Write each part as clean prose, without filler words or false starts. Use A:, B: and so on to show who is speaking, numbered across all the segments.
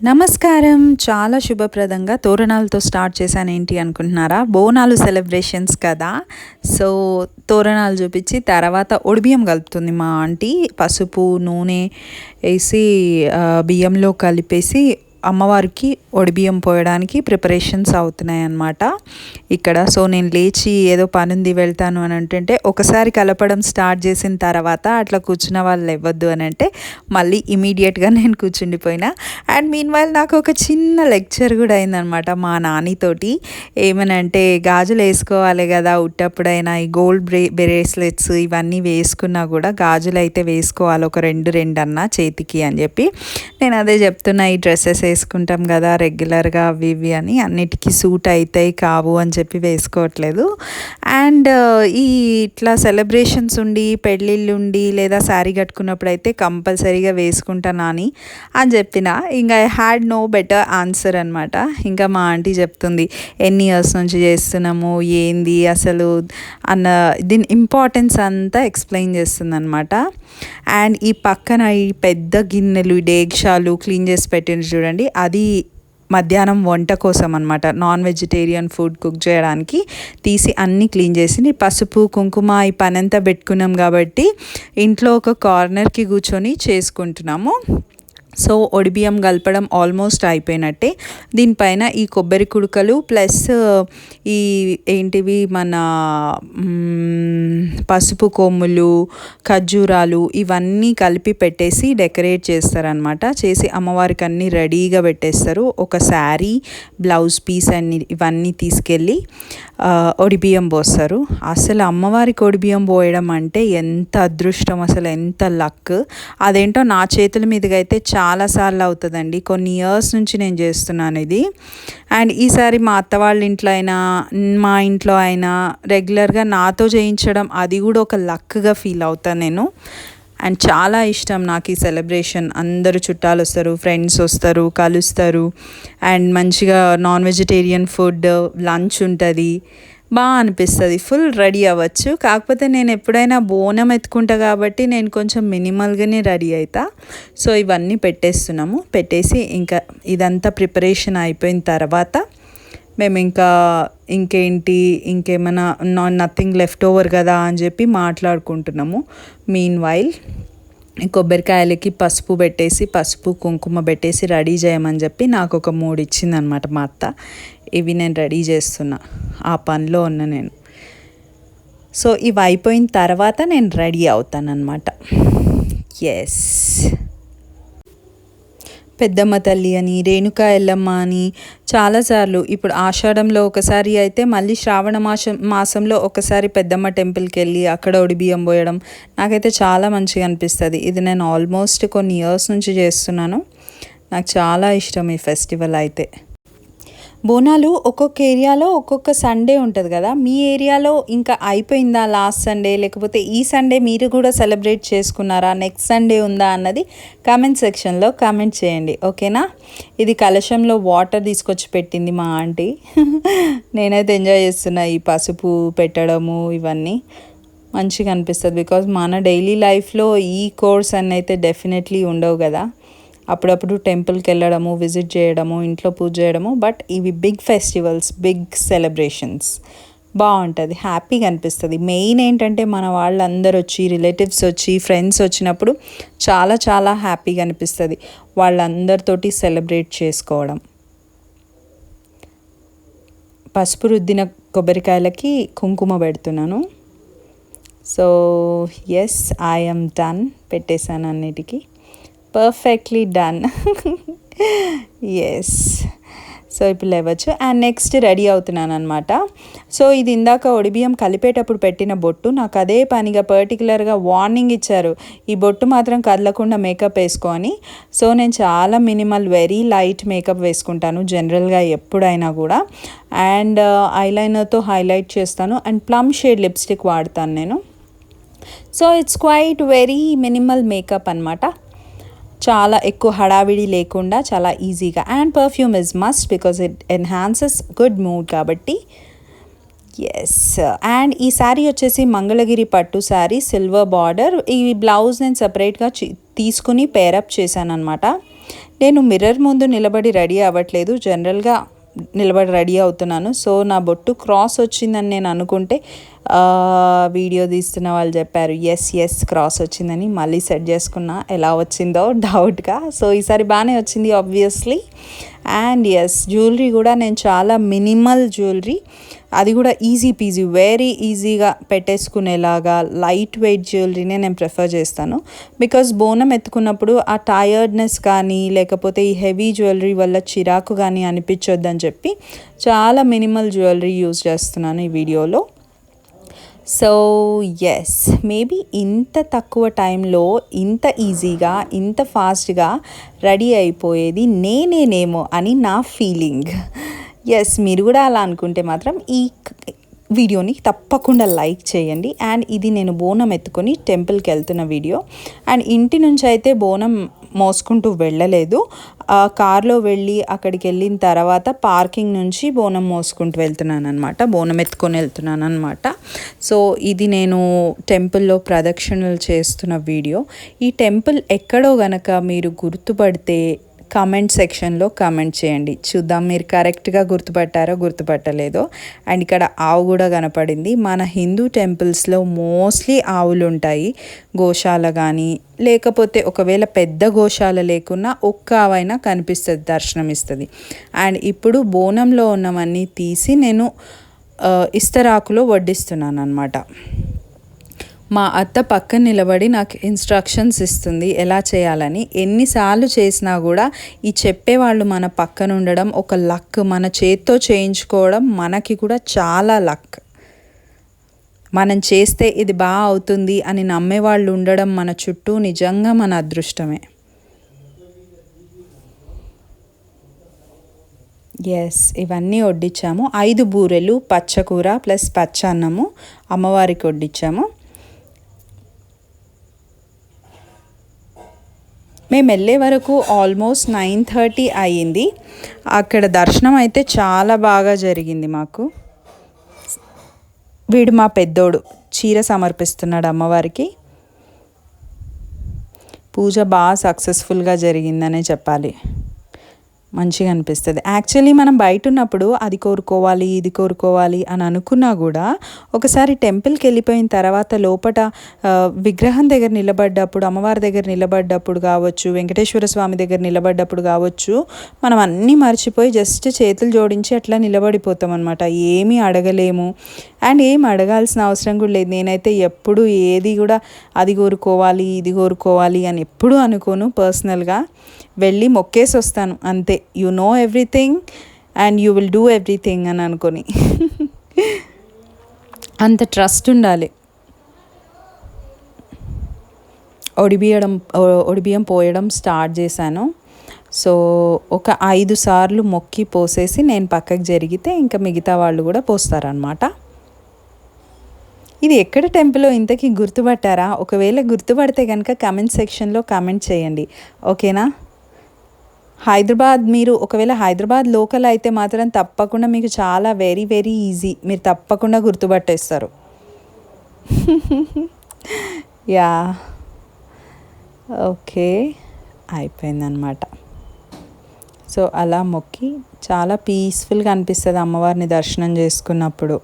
A: నమస్కారం. చాలా శుభప్రదంగా తోరణాలతో స్టార్ట్ చేశాను. ఏంటి అనుకుంటున్నారా? బోనాలు సెలబ్రేషన్స్ కదా! సో, తోరణాలు చూపించి తర్వాత ఒడిబియ్యం కలుపుతుంది మా ఆంటీ. పసుపు, నూనె ఏసి బియ్యంలో కలిపేసి అమ్మవారికి ఒడిబియ్యం పోయడానికి ప్రిపరేషన్స్ అవుతున్నాయన్నమాట ఇక్కడ. సో నేను లేచి ఏదో పనుంది వెళ్తాను అని అంటుంటే ఒకసారి కలపడం స్టార్ట్ చేసిన తర్వాత అట్లా కూర్చున్న వాళ్ళు ఇవ్వద్దు అని అంటే మళ్ళీ ఇమీడియట్గా నేను కూర్చుండిపోయినా. అండ్ మీన్ వైల్ నాకు ఒక చిన్న లెక్చర్ కూడా అయిందనమాట మా నానితోటి. ఏమనంటే గాజులు వేసుకోవాలి కదా, ఉట్టప్పుడైనా ఈ గోల్డ్ బ్రేస్లెట్స్ ఇవన్నీ వేసుకున్నా కూడా గాజులు అయితే వేసుకోవాలి, ఒక రెండు అన్నా చేతికి అని చెప్పి. నేను అదే చెప్తున్నా, ఈ డ్రెస్సెస్ వేసుకుంటాం కదా రెగ్యులర్గా అవి ఇవి అని, అన్నిటికీ సూట్ అవుతాయి కావు అని చెప్పి వేసుకోవట్లేదు. అండ్ ఈ ఇట్లా సెలబ్రేషన్స్ ఉండి పెళ్ళిళ్ళు ఉండి లేదా శారీ కట్టుకున్నప్పుడు అయితే కంపల్సరీగా వేసుకుంటానా అని చెప్పిన. ఇంకా I had no better answer అనమాట. ఇంకా మా ఆంటీ చెప్తుంది ఎన్ని ఇయర్స్ నుంచి చేస్తున్నాము ఏంది అసలు అన్న దీని ఇంపార్టెన్స్ అంతా ఎక్స్ప్లెయిన్ చేస్తుంది అనమాట. అండ్ ఈ పక్కన ఈ పెద్ద గిన్నెలు డేక్షాలు క్లీన్ చేసి పెట్టింది చూడండి, అది మధ్యాహ్నం వంట కోసం అనమాట. నాన్ వెజిటేరియన్ ఫుడ్ కుక్ చేయడానికి తీసి అన్నీ క్లీన్ చేసి పసుపు కుంకుమ ఈ పనంతా పెట్టుకున్నాం కాబట్టి ఇంట్లో ఒక కార్నర్కి కూర్చొని చేసుకుంటున్నాము. సో ఒడిబియ్యం కలపడం ఆల్మోస్ట్ అయిపోయినట్టే. దీనిపైన ఈ కొబ్బరి కుడుకలు ప్లస్ ఈ ఏంటివి మన పసుపు కొమ్ములు ఖర్జూరాలు ఇవన్నీ కలిపి పెట్టేసి డెకరేట్ చేస్తారనమాట. చేసి అమ్మవారికి అన్నీ రెడీగా పెట్టేస్తారు. ఒక శారీ, బ్లౌజ్ పీస్ అన్ని ఇవన్నీ తీసుకెళ్ళి ఒడిబియ్యం పోస్తారు. అసలు అమ్మవారికి ఒడిబియ్యం పోయడం అంటే ఎంత అదృష్టం, అసలు ఎంత లక్. అదేంటో నా చేతుల మీదుగా అయితే చాలాసార్లు అవుతుందండి. కొన్ని ఇయర్స్ నుంచి నేను చేస్తున్నాను ఇది. అండ్ ఈసారి మా అత్త వాళ్ళ ఇంట్లో అయినా మా ఇంట్లో అయినా రెగ్యులర్గా నాతో చేయించడం అది కూడా ఒక లక్గా ఫీల్ అవుతాను నేను. అండ్ చాలా ఇష్టం నాకు ఈ సెలబ్రేషన్. అందరూ చుట్టాలు వస్తారు, ఫ్రెండ్స్ వస్తారు, కలుస్తారు. అండ్ మంచిగా నాన్ వెజిటేరియన్ ఫుడ్ లంచ్ ఉంటుంది, బాగా అనిపిస్తుంది. ఫుల్ రెడీ అవ్వచ్చు. కాకపోతే నేను ఎప్పుడైనా బోనం ఎత్తుకుంటా కాబట్టి నేను కొంచెం మినిమల్గానే రెడీ అవుతా. సో ఇవన్నీ పెట్టేస్తున్నాము. పెట్టేసి ఇంకా ఇదంతా ప్రిపరేషన్ అయిపోయిన తర్వాత మేము ఇంకేమైనా నథింగ్ లెఫ్ట్ ఓవర్ కదా అని చెప్పి మాట్లాడుకుంటున్నాము. మీన్ వైల్ కొబ్బరికాయలకి పసుపు పెట్టేసి పసుపు కుంకుమ పెట్టేసి రెడీ చేయమని చెప్పి నాకు ఒక 3 ఇచ్చిందనమాట మా అత్త. ఇవి నేను రెడీ చేస్తున్నా, ఆ పనిలో ఉన్న నేను. సో ఇవి అయిపోయిన తర్వాత నేను రెడీ అవుతానన్నమాట. ఎస్, పెద్దమ్మ తల్లి అని రేణుకా ఎల్లమ్మ అని చాలాసార్లు, ఇప్పుడు ఆషాఢంలో ఒకసారి అయితే మళ్ళీ శ్రావణ మాసంలో ఒకసారి పెద్దమ్మ టెంపుల్కి వెళ్ళి అక్కడ ఒడిబియ్యం పోయడం నాకైతే చాలా మంచిగా అనిపిస్తుంది. ఇది నేను ఆల్మోస్ట్ కొన్ని ఇయర్స్ నుంచి చేస్తున్నాను. నాకు చాలా ఇష్టం ఈ ఫెస్టివల్ అయితే. బోనాలు ఒక్కొక్క ఏరియాలో ఒక్కొక్క సండే ఉంటుంది కదా. మీ ఏరియాలో ఇంకా అయిపోయిందా లాస్ట్ సండే, లేకపోతే ఈ సండే మీరు కూడా సెలబ్రేట్ చేసుకున్నారా, నెక్స్ట్ సండే ఉందా అన్నది కామెంట్ సెక్షన్లో కామెంట్ చేయండి, ఓకేనా. ఇది కలశంలో వాటర్ తీసుకొచ్చి పెట్టింది మా ఆంటీ. నేనైతే ఎంజాయ్ చేస్తున్నా ఈ పసుపు పెట్టడము ఇవన్నీ మంచిగా అనిపిస్తుంది. బికాజ్ మన డైలీ లైఫ్లో ఈ కోర్స్ అన్నీ అయితే డెఫినెట్లీ ఉండవు కదా. అప్పుడప్పుడు టెంపుల్కి వెళ్ళడము, విజిట్ చేయడము, ఇంట్లో పూజ చేయడము. బట్ ఇవి బిగ్ ఫెస్టివల్స్, బిగ్ సెలబ్రేషన్స్, బాగుంటుంది, హ్యాపీగా అనిపిస్తుంది. మెయిన్ ఏంటంటే మన వాళ్ళందరూ వచ్చి, రిలేటివ్స్ వచ్చి, ఫ్రెండ్స్ వచ్చినప్పుడు చాలా చాలా హ్యాపీగా అనిపిస్తుంది వాళ్ళందరితోటి సెలబ్రేట్ చేసుకోవడం. పసుపు రుద్దిన కొబ్బరికాయలకి కుంకుమ పెడుతున్నాను. So yes, I am done. పెట్టేశాను అన్నిటికీ, పర్ఫెక్ట్లీ డన్. ఎస్, సో ఇప్పుడు లేవచ్చు. అండ్ నెక్స్ట్ రెడీ అవుతున్నాను అనమాట. సో ఇది ఇందాక ఒడిబియ్యం కలిపేటప్పుడు పెట్టిన బొట్టు. నాకు అదే పనిగా పర్టికులర్గా వార్నింగ్ ఇచ్చారు, ఈ బొట్టు మాత్రం కదలకుండా మేకప్ వేసుకో అని. సో నేను చాలా మినిమల్, వెరీ లైట్ మేకప్ వేసుకుంటాను జనరల్గా ఎప్పుడైనా కూడా. అండ్ ఐలైనర్తో హైలైట్ చేస్తాను. అండ్ ప్లమ్ షేడ్ లిప్స్టిక్ వాడతాను నేను. So it's quite very minimal makeup అనమాట. చాలా ఎక్కువ హడావిడి లేకుండా చాలా ఈజీగా. And perfume is must because it enhances good mood కాబట్టి. ఎస్, అండ్ ఈ శారీ వచ్చేసి మంగళగిరి పట్టు శారీ, సిల్వర్ బార్డర్. ఈ బ్లౌజ్ నేను సపరేట్గా తీసుకుని పేరప్ చేశాను అనమాట. నేను మిర్రర్ ముందు నిలబడి రెడీ అవ్వట్లేదు, జనరల్గా నిలబడి రెడీ అవుతున్నాను. సో నా బొట్టు క్రాస్ వచ్చిందని నేను అనుకుంటే వీడియో తీస్తున్న వాళ్ళు చెప్పారు ఎస్ క్రాస్ వచ్చిందని. మళ్ళీ సెట్ చేసుకున్నా, ఎలా వచ్చిందో డౌట్గా. సో ఈసారి బాగానే వచ్చింది ఆబ్వియస్లీ. అండ్ ఎస్, జ్యువెలరీ కూడా నేను చాలా మినిమల్ జ్యువెలరీ, అది కూడా ఈజీ పీజీ, వెరీ ఈజీగా పెట్టేసుకునేలాగా లైట్ వెయిట్ జ్యువెలరీనే నేను ప్రిఫర్ చేస్తాను. బికాజ్ బోనం ఎత్తుకున్నప్పుడు ఆ టయర్డ్నెస్ కానీ లేకపోతే ఈ హెవీ జ్యువెలరీ వల్ల చిరాకు కానీ అనిపించొద్దని చెప్పి చాలా మినిమల్ జ్యువెలరీ యూజ్ చేస్తున్నాను ఈ వీడియోలో. సో ఎస్, మేబీ ఇంత తక్కువ టైంలో ఇంత ఈజీగా ఇంత ఫాస్ట్గా రెడీ అయిపోయేది నేనేనేమో అని నా ఫీలింగ్. ఎస్, మీరు కూడా అలా అనుకుంటే మాత్రం ఈ వీడియోని తప్పకుండా లైక్ చేయండి. అండ్ ఇది నేను బోనం ఎత్తుకొని టెంపుల్కి వెళ్తున్న వీడియో. అండ్ ఇంటి నుంచి అయితే బోనం మోసుకుంటూ వెళ్ళలేదు, కార్లో వెళ్ళి అక్కడికి వెళ్ళిన తర్వాత పార్కింగ్ నుంచి బోనం మోసుకుంటూ వెళ్తున్నాను అనమాట, బోనం ఎత్తుకొని వెళ్తున్నాను అనమాట. సో ఇది నేను టెంపుల్లో ప్రదక్షిణలు చేస్తున్న వీడియో. ఈ టెంపుల్ ఎక్కడో గనక మీరు గుర్తుపడితే కామెంట్ సెక్షన్లో కామెంట్ చేయండి, చూద్దాం మీరు కరెక్ట్గా గుర్తుపట్టారో గుర్తుపట్టలేదో. అండ్ ఇక్కడ ఆవు కూడా కనపడింది. మన హిందూ టెంపుల్స్లో మోస్ట్లీ ఆవులు ఉంటాయి, గోశాల కానీ, లేకపోతే ఒకవేళ పెద్ద గోశాల లేకున్నా ఒక్క ఆవైనా కనిపిస్తుంది, దర్శనం ఇస్తుంది. అండ్ ఇప్పుడు బోనంలో ఉన్నవన్నీ తీసి నేను ఇస్తరాకులో వడ్డిస్తున్నాను అనమాట. మా అత్త పక్కన నిలబడి నాకు ఇన్స్ట్రక్షన్స్ ఇస్తుంది ఎలా చేయాలని. ఎన్నిసార్లు చేసినా కూడా ఈ చెప్పేవాళ్ళు మన పక్కన ఉండడం ఒక లక్, మన చేత్తో చేయించుకోవడం మనకి కూడా చాలా లక్. మనం చేస్తే ఇది బాగా అవుతుంది అని నమ్మేవాళ్ళు ఉండడం మన చుట్టూ నిజంగా మన అదృష్టమే. ఎస్, ఇవన్నీ వడ్డించాము. 5 బూరెలు, పచ్చకూర ప్లస్ పచ్చ అన్నము అమ్మవారికి వడ్డించాము. మేము వెళ్ళే వరకు ఆల్మోస్ట్ 9:30 అయ్యింది. అక్కడ దర్శనం అయితే చాలా బాగా జరిగింది మాకు. వీడు మా పెద్దోడు చీర సమర్పిస్తున్నాడు అమ్మవారికి. పూజ బాగా సక్సెస్ఫుల్గా జరిగిందనే చెప్పాలి, మంచిగా అనిపిస్తుంది. యాక్చువల్లీ మనం బయట ఉన్నప్పుడు అది కోరుకోవాలి ఇది కోరుకోవాలి అని అనుకున్నా కూడా ఒకసారి టెంపుల్కి వెళ్ళిపోయిన తర్వాత లోపల విగ్రహం దగ్గర నిలబడ్డప్పుడు, అమ్మవారి దగ్గర నిలబడ్డప్పుడు కావచ్చు, వెంకటేశ్వర స్వామి దగ్గర నిలబడ్డప్పుడు కావచ్చు, మనం అన్నీ మర్చిపోయి జస్ట్ చేతులు జోడించి అట్లా నిలబడిపోతాం అనమాట. ఏమీ అడగలేము అండ్ ఏం అడగాల్సిన అవసరం కూడా లేదు. నేనైతే ఎప్పుడు ఏది కూడా అది కోరుకోవాలి ఇది కోరుకోవాలి అని ఎప్పుడూ అనుకోను. పర్సనల్గా వెళ్ళి మొక్కేసి వస్తాను అంతే. You know everything and you will do everything అని అనుకొని అంత ట్రస్ట్ ఉండాలి. ఒడిబియ్యం పోయడం స్టార్ట్ చేశాను. సో ఒక 5 సార్లు మొక్కి పోసేసి నేను పక్కకు జరిగితే ఇంకా మిగతా వాళ్ళు కూడా పోస్తారనమాట. ఇది ఎక్కడ టెంపుల్ ఇంతకీ గుర్తుపట్టారా? ఒకవేళ గుర్తుపడితే కనుక కామెంట్ సెక్షన్లో కామెంట్ చేయండి, ఓకేనా? హైదరాబాద్, మీరు ఒకవేళ హైదరాబాద్ లోకల్ అయితే మాత్రం తప్పకుండా మీకు చాలా వెరీ వెరీ ఈజీ, మీరు తప్పకుండా గుర్తుపట్టేస్తారు. యా, ఓకే, అయిపోయిందనమాట. సో అలా మొక్కి చాలా పీస్ఫుల్గా అనిపిస్తుంది అమ్మవారిని దర్శనం చేసుకున్నప్పుడు.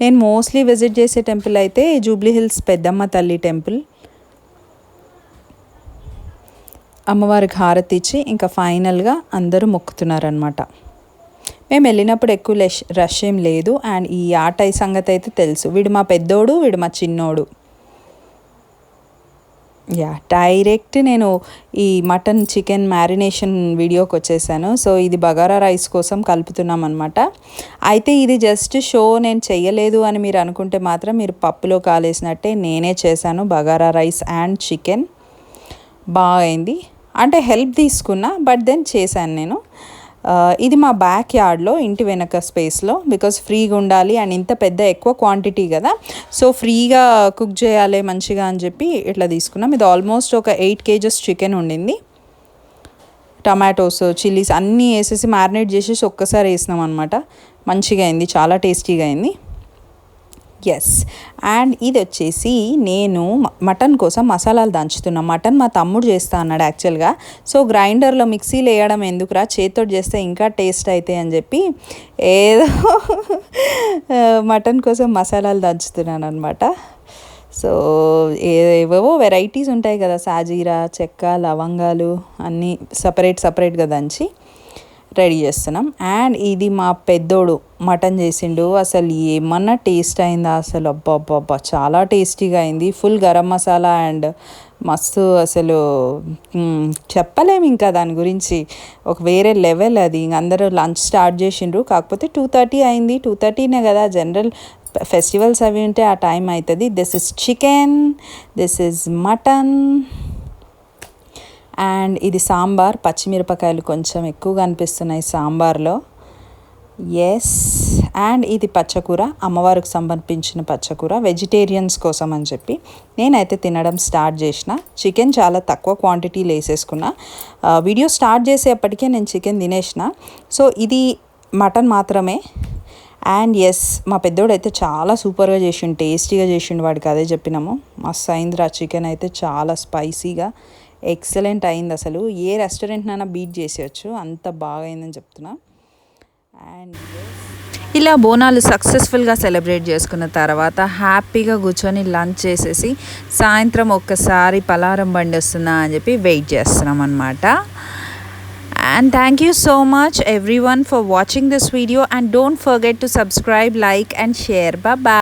A: నేను మోస్ట్లీ విజిట్ చేసే టెంపుల్ అయితే జూబ్లీ హిల్స్ పెద్దమ్మ తల్లి టెంపుల్. అమ్మవారికి హారతి ఇచ్చి ఇంకా ఫైనల్గా అందరూ మొక్కుతున్నారనమాట. మేము వెళ్ళినప్పుడు ఎక్కువ రష్ ఏం లేదు. అండ్ ఈ ఆటై సంగతి అయితే తెలుసు, వీడు మా పెద్దోడు, వీడు మా చిన్నోడు. యా, డైరెక్ట్ నేను ఈ మటన్ చికెన్ మ్యారినేషన్ వీడియోకి వచ్చేసాను. సో ఇది బగారా రైస్ కోసం కలుపుతున్నాం అనమాట. అయితే ఇది జస్ట్ షో, నేను చెయ్యలేదు అని మీరు అనుకుంటే మాత్రం మీరు పప్పులో కాలేసినట్టే. నేనే చేశాను బగారా రైస్ అండ్ చికెన్. బాగా అయింది, అంటే హెల్ప్ తీసుకున్నా బట్ దెన్ చేశాను నేను. ఇది మా బ్యాక్ యార్డ్లో, ఇంటి వెనక స్పేస్లో, బికాజ్ ఫ్రీగా ఉండాలి అండ్ ఇంత పెద్ద ఎక్కువ క్వాంటిటీ కదా, సో ఫ్రీగా కుక్ చేయాలి మంచిగా అని చెప్పి ఇట్లా తీసుకున్నాం. ఇది ఆల్మోస్ట్ ఒక 8 kgs చికెన్ ఉండింది. టమాటోస్, చిల్లీస్ అన్నీ వేసేసి మ్యారినేట్ చేసేసి ఒక్కసారి వేసినాం అనమాట. మంచిగా అయింది, చాలా టేస్టీగా అయింది. ఎస్. అండ్ ఇది వచ్చేసి నేను మటన్ కోసం మసాలాలు దంచుతున్నా. మటన్ మా తమ్ముడు చేస్తా అన్నాడు యాక్చువల్గా. సో గ్రైండర్లో మిక్సీలో వేయడం ఎందుకురా, చేతితో చేస్తే ఇంకా టేస్ట్ అవుతాయి అని చెప్పి ఏదో మటన్ కోసం మసాలాలు దంచుతున్నాను అనమాట. సో ఏవేవో వెరైటీస్ ఉంటాయి కదా, సాజీరా, చెక్క, లవంగాలు అన్నీ సపరేట్గా దంచి రెడీ చేస్తున్నాం. అండ్ ఇది మా పెద్దోడు మటన్ చేసిండు. అసలు ఏమన్నా టేస్ట్ అయిందా అసలు, అబ్బా చాలా టేస్టీగా అయింది. ఫుల్ గరం మసాలా అండ్ మస్తు అసలు చెప్పలేము ఇంకా దాని గురించి. ఒక వేరే లెవెల్ అది. ఇంక అందరూ లంచ్ స్టార్ట్ చేసిండ్రు. కాకపోతే 2:30 అయింది. 2:30నే కదా జనరల్ ఫెస్టివల్స్ అవి ఉంటే ఆ టైం అవుతుంది. This is chicken, this is mutton and ఇది సాంబార్. పచ్చిమిరపకాయలు కొంచెం ఎక్కువగా అనిపిస్తున్నాయి సాంబార్లో. ఎస్. అండ్ ఇది పచ్చకూర, అమ్మవారికి సమర్పించిన పచ్చకూర, వెజిటేరియన్స్ కోసం అని చెప్పి నేనైతే తినడం స్టార్ట్ చేసిన. చికెన్ చాలా తక్కువ క్వాంటిటీలో వేసేసుకున్నా. వీడియో స్టార్ట్ చేసేప్పటికే నేను చికెన్ తినేసిన. సో ఇది మటన్ మాత్రమే. అండ్ ఎస్, మా పెద్దోడు అయితే చాలా సూపర్గా చేసిండు, టేస్టీగా చేసిండు. వాడికి అదే చెప్పినాము. మస్తు అయిందిరా చికెన్ అయితే, చాలా స్పైసీగా ఎక్సలెంట్ అయింది. అసలు ఏ రెస్టారెంట్నైనా బీట్ చేసేయచ్చు, అంత బాగా అయిందని చెప్తున్నా. అండ్ ఇలా బోనాలు సక్సెస్ఫుల్గా సెలబ్రేట్ చేసుకున్న తర్వాత హ్యాపీగా కూర్చొని లంచ్ చేసేసి సాయంత్రం ఒక్కసారి పలారం బండి వస్తుందా అని చెప్పి వెయిట్ చేస్తున్నాం అనమాట. And thank you so much everyone for watching this video, and don't forget to subscribe, like and share. Bye bye.